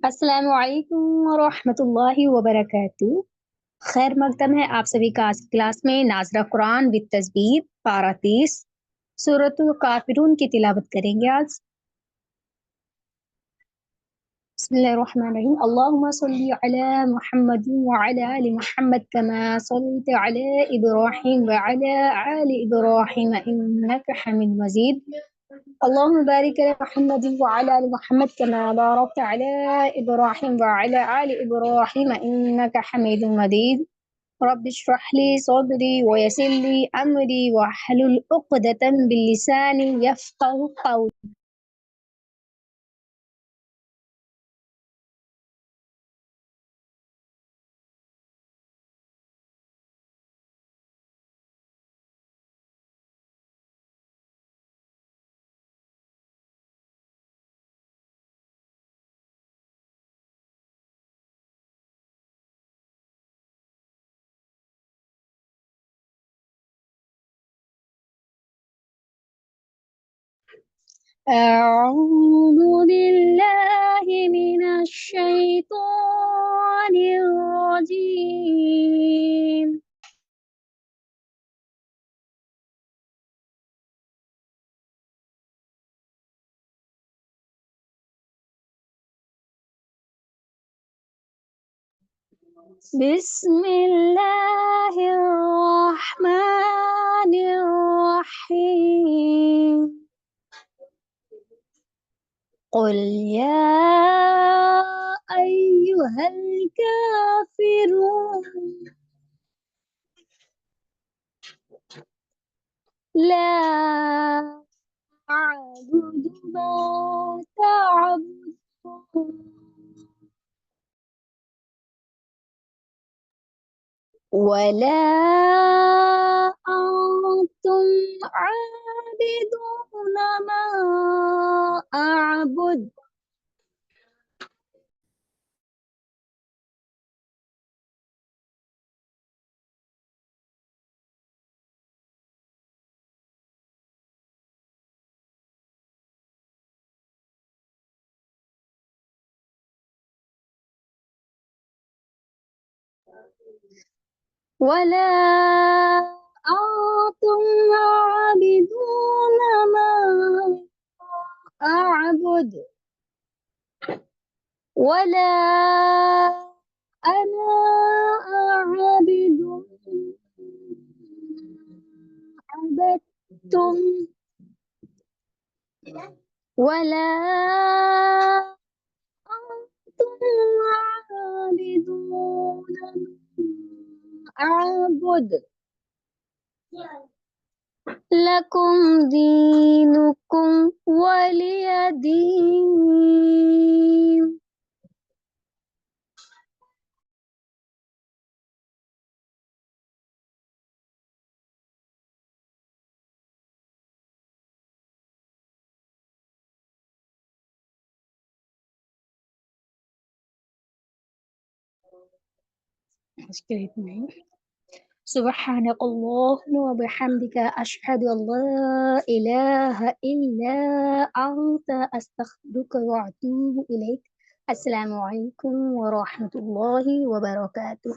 अस्सलाम वालेकुम वरहमतुल्लाहि वबरकातुह। खैर मकदम है आप सभी का। आज की क्लास में नाजरा कुरान विद तस्बीह पारा 30 सूरतुल काफिरून की तिलावत करेंगे आज। बिस्मिल्लाहिर्रहमानिर्रहीम। अल्लाहुम्मा सल्ली अला मुहम्मद व अला आलि मुहम्मद कमा सल्लैता अला इब्राहीम व अला आलि इब्राहीम इन्नका हमीदुम मजीद। अल्लाहुम्मा बारिक अला मुहम्मद व अला आलि मुहम्मद कमा बारकता अला इब्राहीम व अला आलि इब्राहीम इन्नका हमीदुम मजीद। रब्बि इश्रह ली सदरी व यस्सिर ली अमरी वहलुल उक़दतम मिन लिसानी यफ़क़हू क़ौली। أعوذ بالله من الشيطان الرجيم. بسم الله الرحمن الرحيم. قل يا أيها الكافرون لا أعبد ما تعبدون ولا أنتم عابدون ما أعبد ولا أنتم عابدون ما أعبد ولا أنا عابد عبدتم ولا أنتم عابدون أعبد لكم دينكم ولي دين. سبحانك اللهم وبحمدك أشهد أن لا إله إلا أنت أستغفرك وأتوب إليك. السلام عليكم ورحمة الله وبركاته.